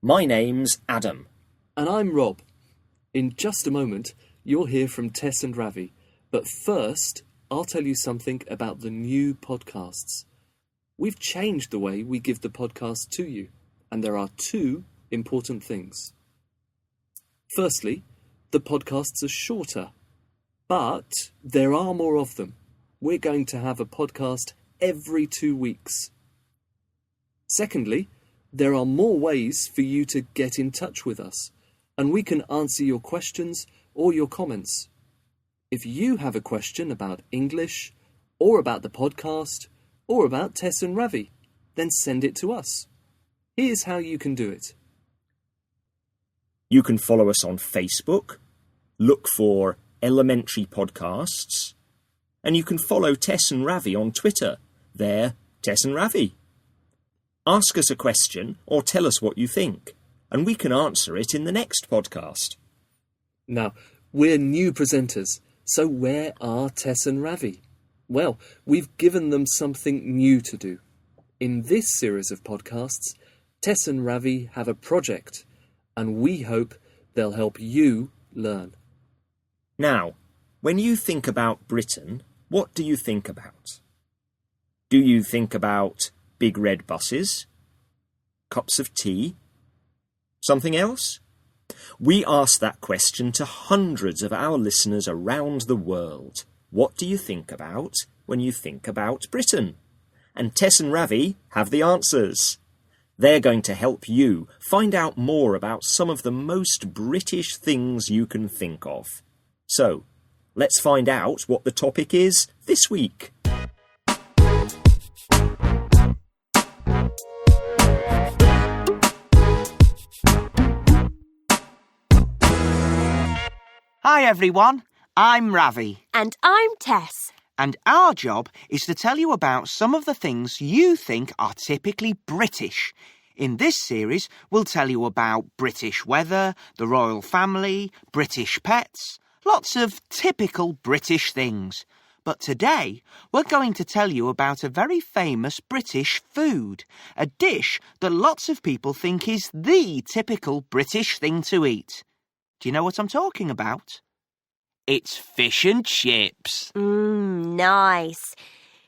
My name's Adam. And I'm Rob. In just a moment, you'll hear from Tess and Ravi. But first, I'll tell you something about the new podcasts. We've changed the way we give the podcast to you, and there are two important things. Firstly, the podcasts are shorter, but there are more of them. We're going to have a podcast every 2 weeks. Secondly, there are more ways for you to get in touch with us, and we can answer your questions or your comments. If you have a question about English, or about the podcast, or about Tess and Ravi, then send it to us. Here's how you can do it. You can follow us on Facebook, look for Elementary Podcasts, and you can follow Tess and Ravi on Twitter. They're Tess and Ravi. Ask us a question or tell us what you think, and we can answer it in the next podcast. Now, we're new presenters, so where are Tess and Ravi? Well, we've given them something new to do. In this series of podcasts, Tess and Ravi have a project, and we hope they'll help you learn. Now, when you think about Britain, what do you think about? Do you think about big red buses? Cups of tea? Something else? We asked that question to hundreds of our listeners around the world. What do you think about when you think about Britain? And Tess and Ravi have the answers. They're going to help you find out more about some of the most British things you can think of. So, let's find out what the topic is this week. Hi everyone, I'm Ravi. And I'm Tess. And our job is to tell you about some of the things you think are typically British. In this series, we'll tell you about British weather, the royal family, British pets, lots of typical British things. But today, we're going to tell you about a very famous British food, a dish that lots of people think is the typical British thing to eat. Do you know what I'm talking about? It's fish and chips. Nice.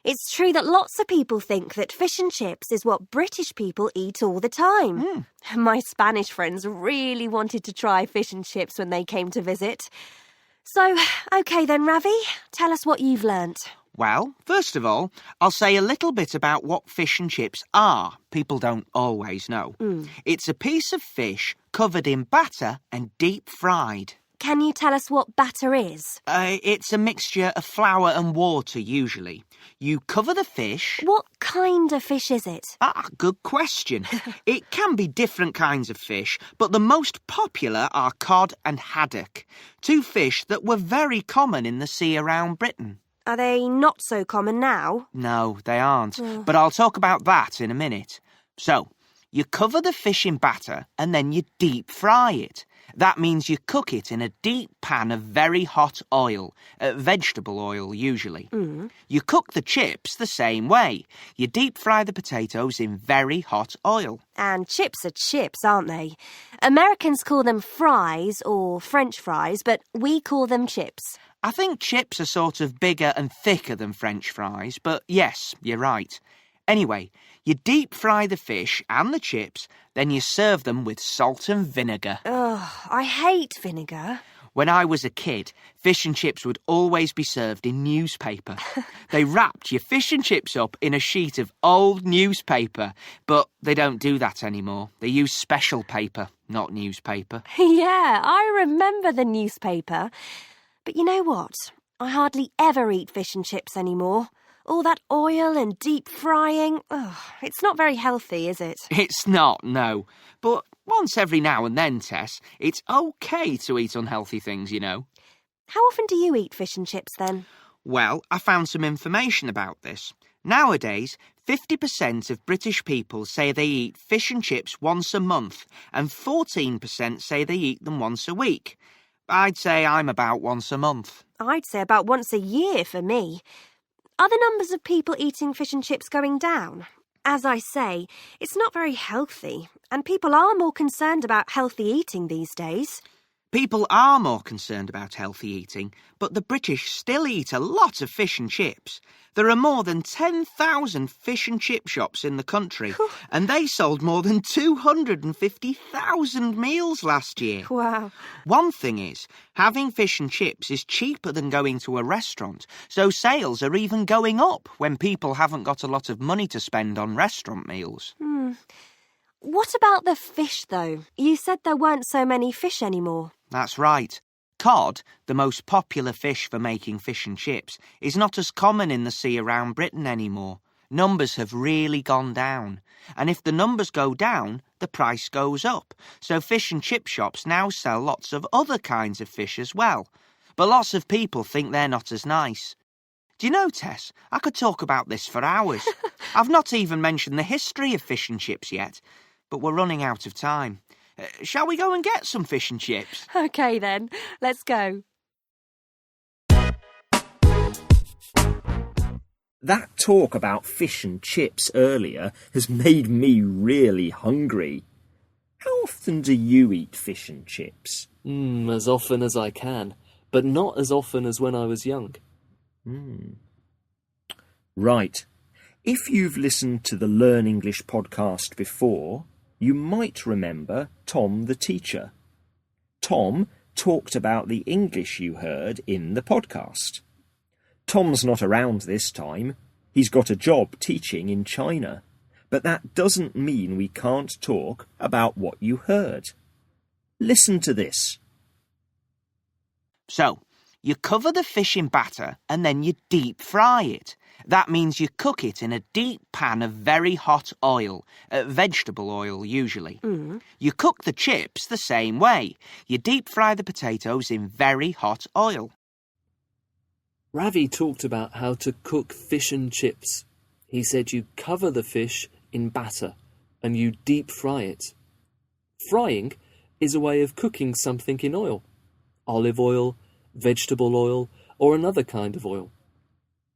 It's true that lots of people think that fish and chips is what British people eat all the time. My Spanish friends really wanted to try fish and chips when they came to visit. So, OK then, Ravi, tell us what you've learnt. Well, first of all, I'll say a little bit about what fish and chips are. People don't always know. It's a piece of fish covered in batter and deep fried. Can you tell us what batter is? It's a mixture of flour and water, usually. You cover the fish... What kind of fish is it? Good question. It can be different kinds of fish, but the most popular are cod and haddock, two fish that were very common in the sea around Britain. Are they not so common now? No, they aren't. But I'll talk about that in a minute. So, you cover the fish in batter and then you deep fry it. That means you cook it in a deep pan of very hot oil, vegetable oil usually. You cook the chips the same way. You deep fry the potatoes in very hot oil. And chips are chips, aren't they? Americans call them fries or French fries, but we call them chips. I think chips are sort of bigger and thicker than French fries, but yes, you're right. Anyway, you deep fry the fish and the chips, then you serve them with salt and vinegar. Ugh, I hate vinegar. When I was a kid, fish and chips would always be served in newspaper. They wrapped your fish and chips up in a sheet of old newspaper, but they don't do that anymore. They use special paper, not newspaper. Yeah, I remember the newspaper. But you know what? I hardly ever eat fish and chips anymore. All that oil and deep frying, it's not very healthy, is it? It's not, no. But once every now and then, Tess, it's okay to eat unhealthy things, you know. How often do you eat fish and chips, then? Well, I found some information about this. Nowadays, 50% of British people say they eat fish and chips once a month, and 14% say they eat them once a week. I'd say I'm about once a month. I'd say about once a year for me. Are the numbers of people eating fish and chips going down? As I say, it's not very healthy, and people are more concerned about healthy eating these days. People are more concerned about healthy eating, but the British still eat a lot of fish and chips. There are more than 10,000 fish and chip shops in the country, and they sold more than 250,000 meals last year. Wow. One thing is, having fish and chips is cheaper than going to a restaurant, so sales are even going up when people haven't got a lot of money to spend on restaurant meals. What about the fish, though? You said there weren't so many fish anymore. That's right. Cod, the most popular fish for making fish and chips, is not as common in the sea around Britain anymore. Numbers have really gone down. And if the numbers go down, the price goes up. So fish and chip shops now sell lots of other kinds of fish as well. But lots of people think they're not as nice. Do you know, Tess, I could talk about this for hours. I've not even mentioned the history of fish and chips yet, but we're running out of time. Shall we go and get some fish and chips? OK then, let's go. That talk about fish and chips earlier has made me really hungry. How often do you eat fish and chips? As often as I can, but not as often as when I was young. Right. If you've listened to the Learn English podcast before, you might remember Tom the teacher. Tom talked about the English you heard in the podcast. Tom's not around this time. He's got a job teaching in China. But that doesn't mean we can't talk about what you heard. Listen to this. So, you cover the fish in batter and then you deep fry it. That means you cook it in a deep pan of very hot oil, vegetable oil usually. You cook the chips the same way. You deep fry the potatoes in very hot oil. Ravi talked about how to cook fish and chips. He said you cover the fish in batter and you deep fry it. Frying is a way of cooking something in oil. Olive oil, vegetable oil, or another kind of oil.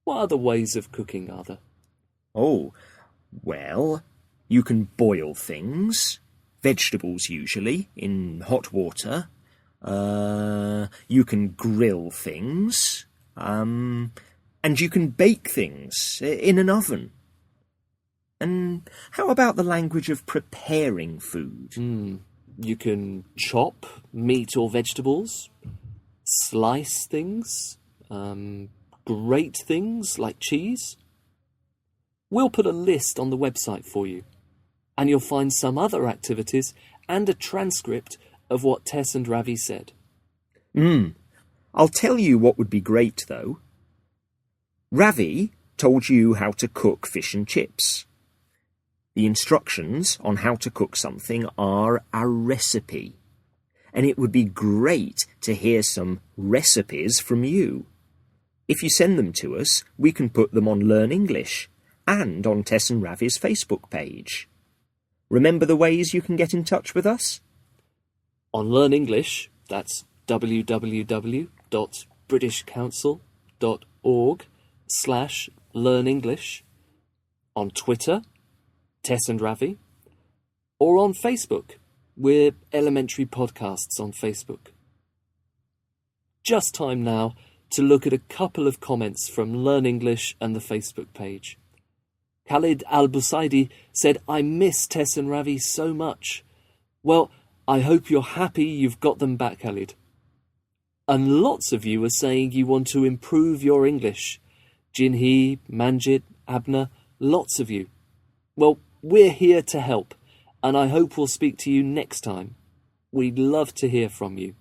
What other ways of cooking are there? Oh, well, you can boil things, vegetables usually, in hot water. You can grill things, and you can bake things in an oven. And how about the language of preparing food? You can chop meat or vegetables, slice things, grate things like cheese. We'll put a list on the website for you, and you'll find some other activities and a transcript of what Tess and Ravi said. I'll tell you what would be great, though. Ravi told you how to cook fish and chips. The instructions on how to cook something are a recipe, and it would be great to hear some recipes from you. If you send them to us, we can put them on Learn English and on Tess and Ravi's Facebook page. Remember the ways you can get in touch with us? On Learn English, that's www.britishcouncil.org/learnenglish. On Twitter, Tess and Ravi. Or on Facebook, we're Elementary Podcasts on Facebook. Just time now to look at a couple of comments from Learn English and the Facebook page. Khalid Al-Busaidi said, I miss Tess and Ravi so much. Well, I hope you're happy you've got them back, Khalid. And lots of you are saying you want to improve your English. Jinhee, Manjit, Abner, lots of you. Well, we're here to help, and I hope we'll speak to you next time. We'd love to hear from you.